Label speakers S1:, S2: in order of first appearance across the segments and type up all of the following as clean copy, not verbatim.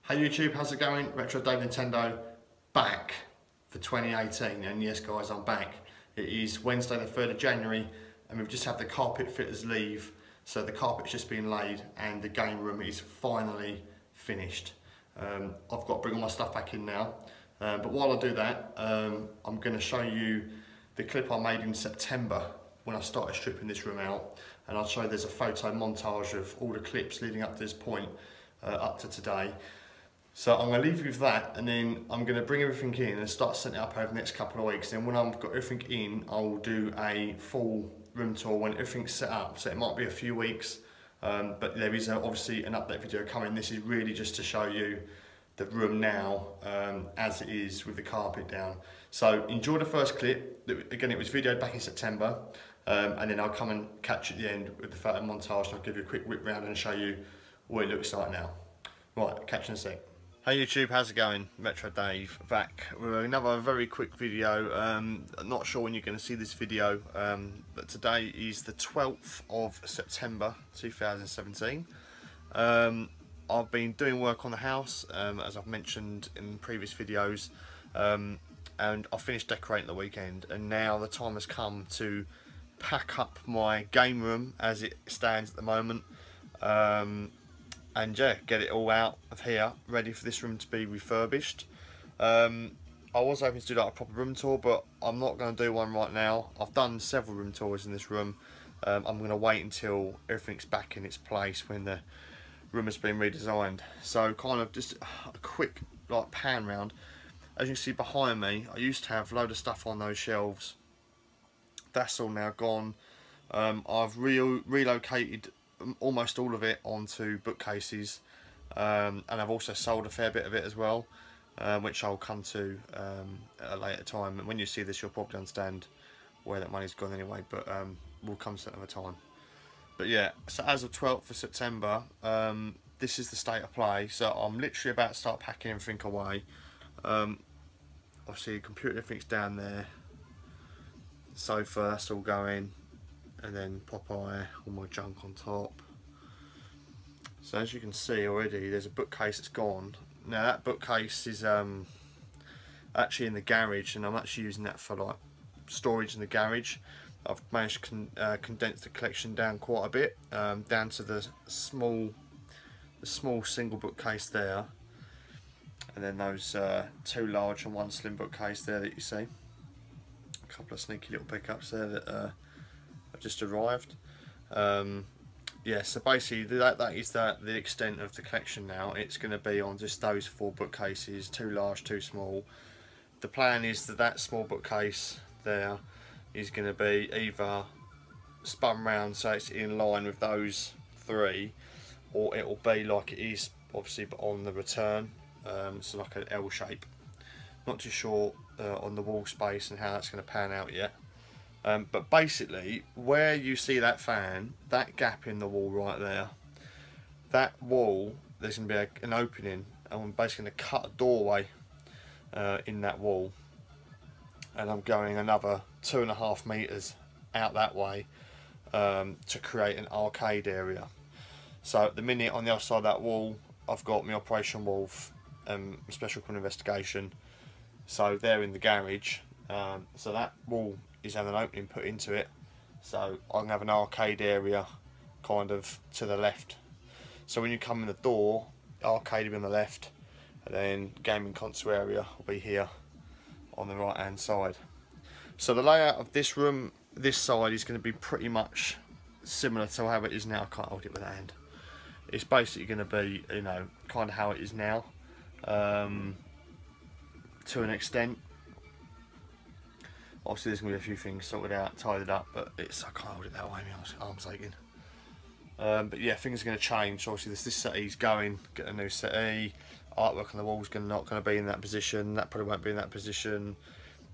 S1: Hey YouTube, how's it going? Retro Dave Nintendo back for 2018, and yes guys, I'm back. It is Wednesday the 3rd of January and we've just had the carpet fitters leave, so the carpet's just been laid and the game room is finally finished. I've got to bring all my stuff back in now, but while I do that, I'm going to show you the clip I made in September when I started stripping this room out, and I'll show you there's a photo montage of all the clips leading up to this point, up to today. So I'm going to leave you with that, and then I'm going to bring everything in and start setting it up over the next couple of weeks. Then when I've got everything in, I'll do a full room tour when everything's set up. So it might be a few weeks, but there is obviously an update video coming. This is really just to show you the room now as it is with the carpet down. So enjoy the first clip. Again, it was videoed back in September, and then I'll come and catch you at the end with the photo montage, and I'll give you a quick whip round and show you what it looks like now. Right, catch you in a sec. Hey YouTube, how's it going? Retro Dave back with another very quick video. Not sure when you're going to see this video, but today is the 12th of September 2017. I've been doing work on the house, as I've mentioned in previous videos, and I finished decorating the weekend, and now the time has come to pack up my game room as it stands at the moment. And yeah, get it all out of here, ready for this room to be refurbished. I was hoping to do like a proper room tour, but I'm not going to do one right now. I've done several room tours in this room. I'm going to wait until everything's back in its place when the room has been redesigned. So kind of just a quick like pan round. As you can see behind me, I used to have a load of stuff on those shelves. That's all now gone. I've relocated almost all of it onto bookcases, and I've also sold a fair bit of it as well, which I'll come to at a later time. And when you see this, you'll probably understand where that money's gone anyway, but we'll come to another time. But yeah, so as of 12th of September, this is the state of play. So I'm literally about to start packing everything away. Obviously the computer, everything's down there, sofa, that's all going, and then Popeye, all my junk on top. So as you can see already, there's a bookcase that's gone. Now that bookcase is actually in the garage, and I'm actually using that for like storage in the garage. I've managed to condense the collection down quite a bit, down to the small single bookcase there, and then those two large and one slim bookcase there that you see. A couple of sneaky little pickups there that just arrived. Yeah, so basically that is the extent of the collection now. It's going to be on just those 4 bookcases, 2 large, 2 small. The plan is that small bookcase there is going to be either spun round so it's in line with those 3, or it will be like it is obviously but on the return, so like an L shape. Not too sure on the wall space and how that's going to pan out yet. But basically, where you see that fan, that gap in the wall right there, that wall, there's going to be an opening, and I'm basically going to cut a doorway in that wall, and I'm going another 2.5 metres out that way to create an arcade area. So at the minute on the other side of that wall, I've got my Operation Wolf and Special Criminal Investigation, so they're in the garage. So that wall is having an opening put into it, so I can have an arcade area kind of to the left. So when you come in the door, arcade will be on the left, and then gaming console area will be here on the right hand side. So the layout of this room, this side, is going to be pretty much similar to how it is now. I can't hold it with a hand. It's basically going to be, you know, kind of how it is now, to an extent. Obviously there's going to be a few things sorted out, tidied up, but I can't hold it that way, my arm's aching. But yeah, things are going to change. Obviously this settee's going, get a new settee, artwork on the wall's not going to be in that position, that probably won't be in that position.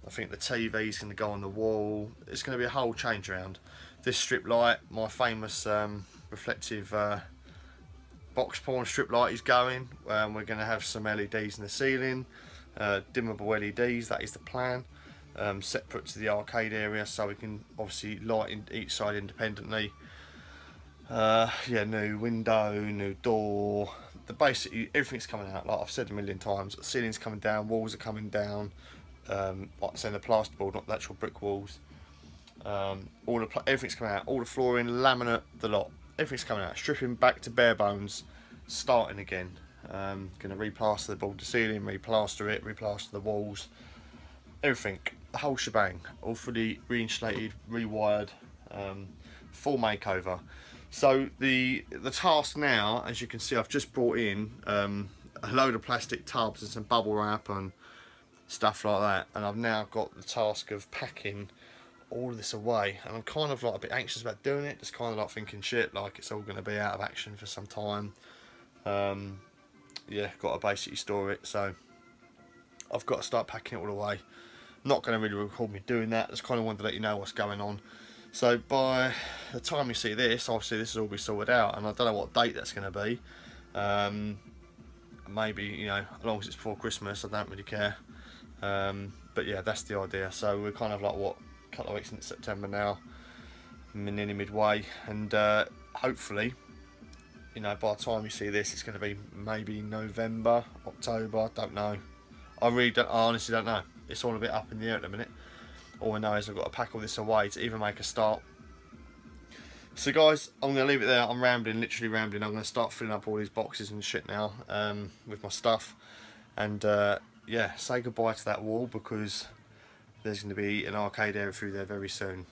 S1: I think the TV's going to go on the wall. It's going to be a whole change around. This strip light, my famous reflective box porn strip light, is going. We're going to have some LEDs in the ceiling, dimmable LEDs, that is the plan. Separate to the arcade area, so we can obviously light in each side independently. Yeah, new window, new door, the basically everything's coming out. Like I've said a million times, the ceiling's coming down, walls are coming down. Like I said, the plasterboard, not the actual brick walls. Everything's coming out. All the flooring, laminate, the lot. Everything's coming out. Stripping back to bare bones, starting again. Going to replaster the board, the ceiling, replaster it, replaster the walls, everything, the whole shebang, all fully reinsulated, rewired, full makeover. So the task now, as you can see, I've just brought in a load of plastic tubs and some bubble wrap and stuff like that, and I've now got the task of packing all of this away, and I'm kind of like a bit anxious about doing it, just kind of like thinking shit, like it's all going to be out of action for some time. Yeah, got to basically store it, so I've got to start packing it all away. Not going to really record me doing that, just kind of wanted to let you know what's going on. So by the time you see this, obviously this will all be sorted out, and I don't know what date that's going to be. Maybe, you know, as long as it's before Christmas, I don't really care. But yeah, that's the idea. So we're kind of like, what, a couple of weeks into September now, nearly midway, and hopefully, you know, by the time you see this, it's going to be maybe November, October, I don't know. I honestly don't know. It's all a bit up in the air at the minute. All I know is I've got to pack all this away to even make a start. So guys, I'm going to leave it there. I'm rambling, literally rambling. I'm going to start filling up all these boxes and shit now with my stuff. And yeah, say goodbye to that wall, because there's going to be an arcade area through there very soon.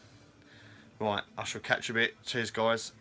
S1: Right, I shall catch you a bit. Cheers guys.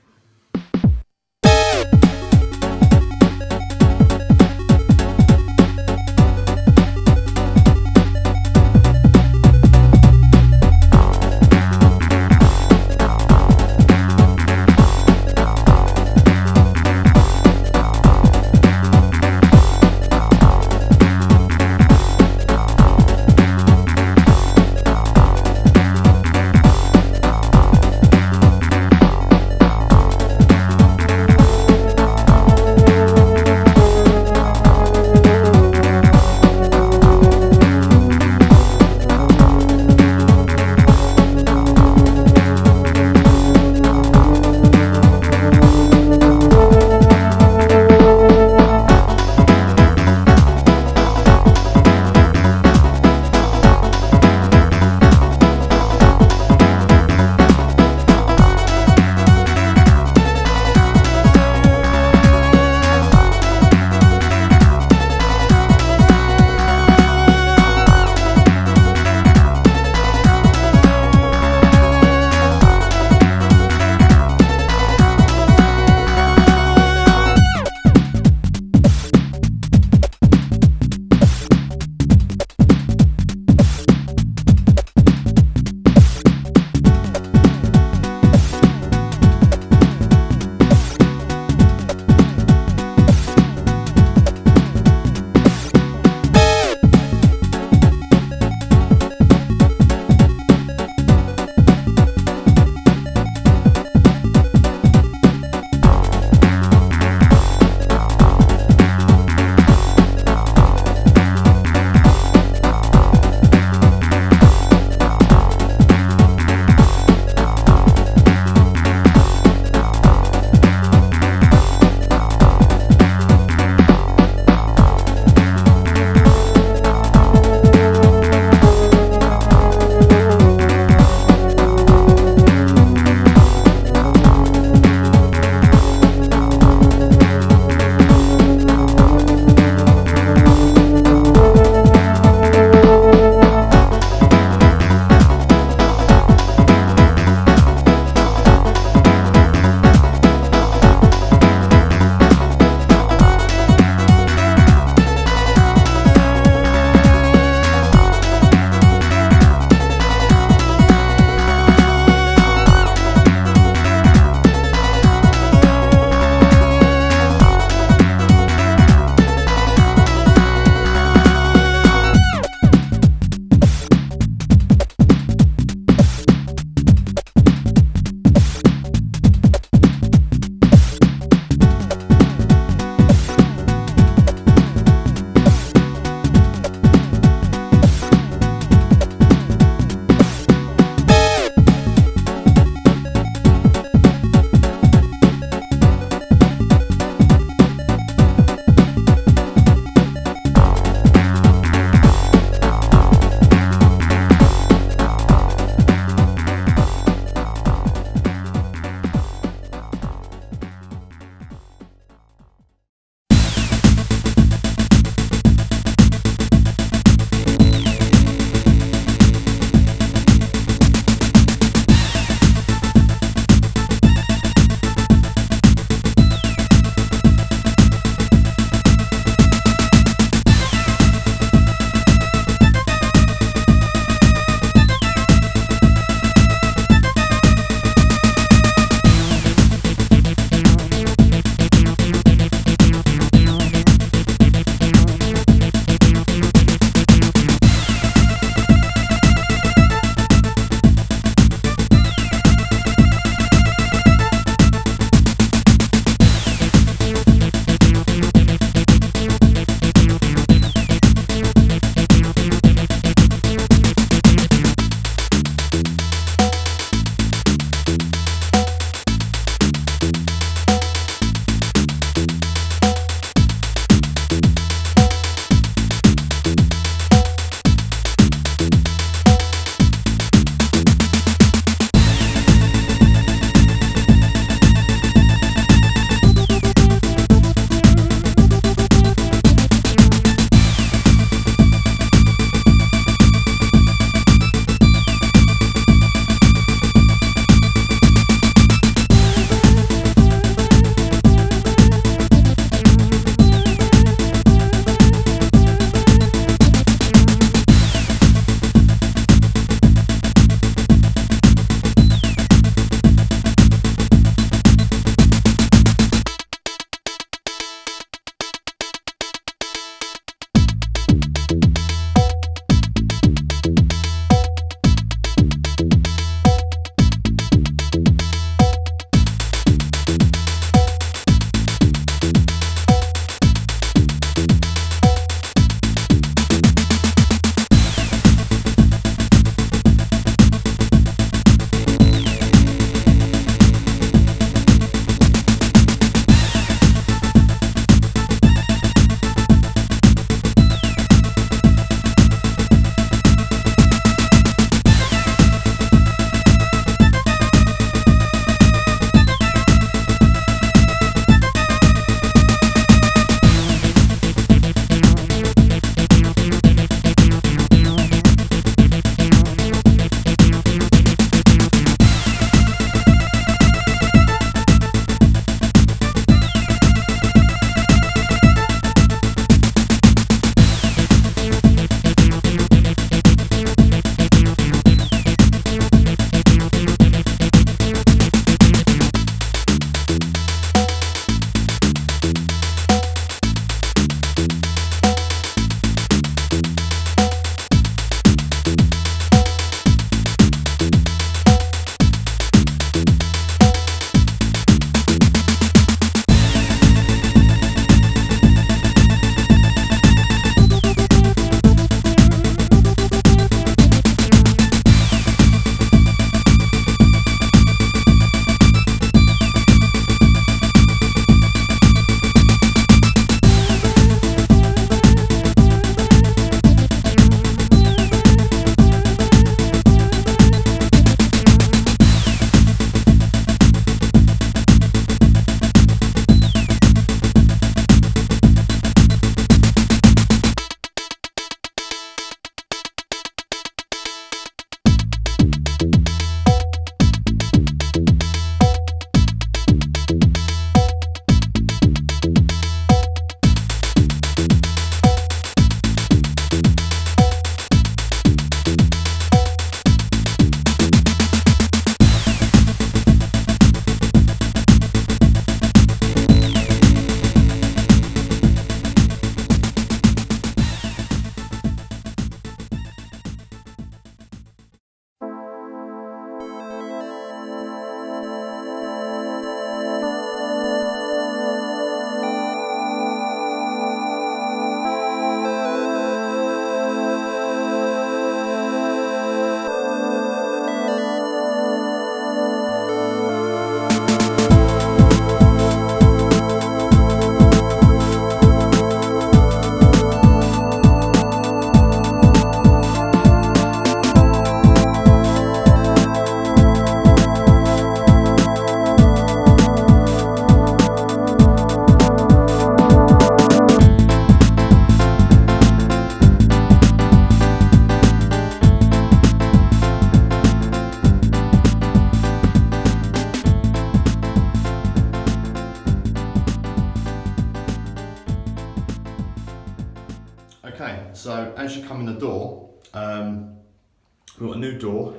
S1: Okay, so as you come in the door, we've got a new door,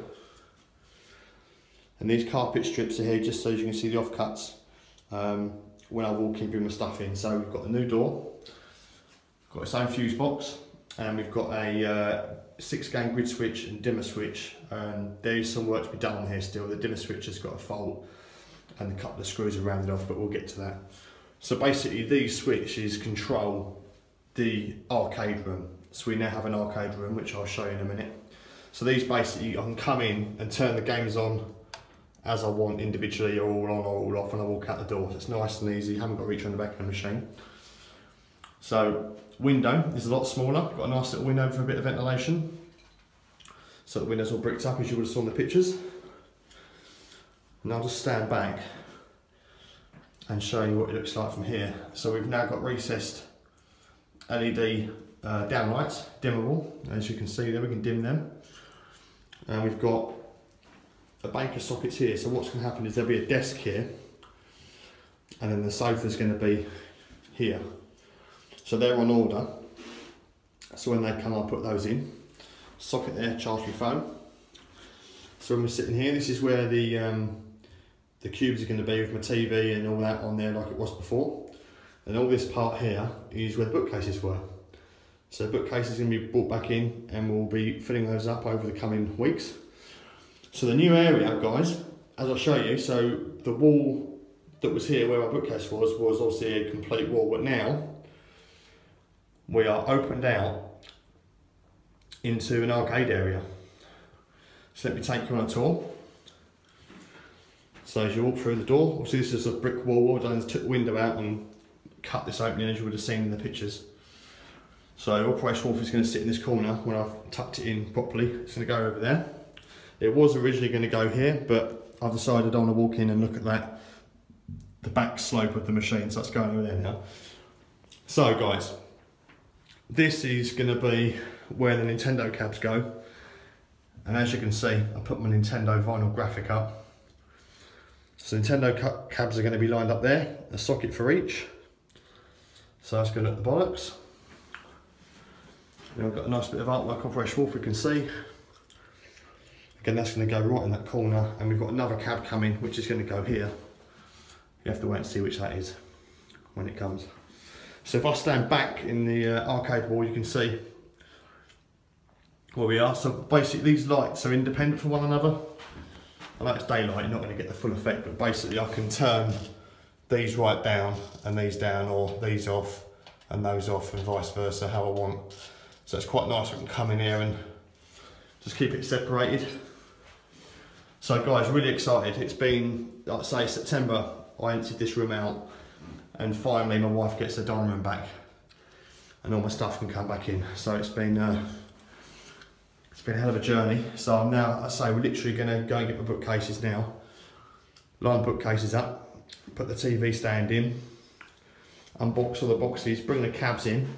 S1: and these carpet strips are here just so you can see the offcuts when I walk in, bring my stuff in. So we've got a new door, got its own fuse box, and we've got a 6-gang grid switch and dimmer switch, and there is some work to be done on here still. The dimmer switch has got a fault and a couple of screws are rounded off, but we'll get to that. So basically these switches control the arcade room. So we now have an arcade room, which I'll show you in a minute. So these basically, I can come in and turn the games on as I want individually, or all on or all off when I walk out the door. So it's nice and easy, haven't got to reach around the back of the machine. So window is a lot smaller, got a nice little window for a bit of ventilation. So the window's all bricked up as you would have saw in the pictures. And I'll just stand back and show you what it looks like from here. So we've now got recessed LED downlights, dimmable. As you can see there, we can dim them. And we've got a bank of sockets here. So what's going to happen is there'll be a desk here, and then the sofa's going to be here. So they're on order. So when they come, I'll put those in. Socket there, charge my phone. So when we're sitting here, this is where the cubes are going to be with my TV and all that on there like it was before. And all this part here is where the bookcases were. So the bookcases are going to be brought back in, and we'll be filling those up over the coming weeks. So the new area, guys, as I'll show you, so the wall that was here where our bookcase was obviously a complete wall, but now we are opened out into an arcade area. So let me take you on a tour. So as you walk through the door, obviously this is a brick wall. What I've done is took the window out and cut this opening, as you would have seen in the pictures. So Operation Wolf is going to sit in this corner. When I've tucked it in properly, it's going to go over there. It was originally going to go here, but I've decided I don't want to walk in and look at that, the back slope of the machine, so that's going over there now. So guys, this is going to be where the Nintendo cabs go. And as you can see, I put my Nintendo vinyl graphic up. So Nintendo cabs are going to be lined up there, a socket for each. So that's good at the bollocks. Then we've got a nice bit of artwork Operation Wolf, we can see. Again, that's going to go right in that corner, and we've got another cab coming, which is going to go here. You have to wait and see which that is when it comes. So if I stand back in the arcade wall, you can see where we are. So basically these lights are independent from one another. I know it's daylight, you're not going to get the full effect, but basically I can turn these right down and these down, or these off and those off, and vice versa, how I want. So it's quite nice. I can come in here and just keep it separated. So guys, really excited. It's been, like I say, September, I emptied this room out, and finally my wife gets the dining room back and all my stuff can come back in. So it's been a hell of a journey. So I'm now, I say, we're literally going to go and get my bookcases now, line the bookcases up, put the TV stand in, unbox all the boxes, bring the cabs in,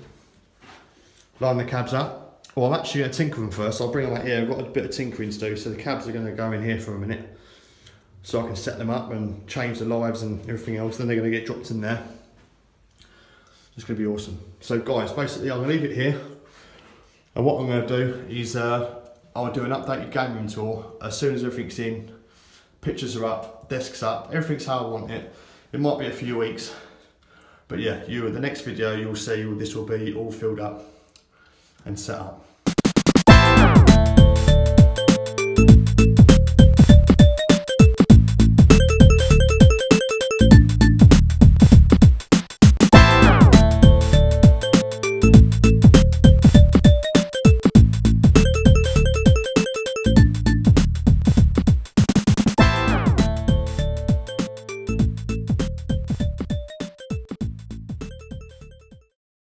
S1: line the cabs up. Well, I'm actually going to tinker them first. I'll bring them out here. I've got a bit of tinkering to do, so the cabs are going to go in here for a minute, so I can set them up and change the lives and everything else. Then they're going to get dropped in there. It's going to be awesome. So guys, basically I'm going to leave it here, and what I'm going to do is I'll do an updated game room tour as soon as everything's in, pictures are up, desks up, everything's how I want it. It might be a few weeks, but yeah, the next video you'll see this will be all filled up and set up.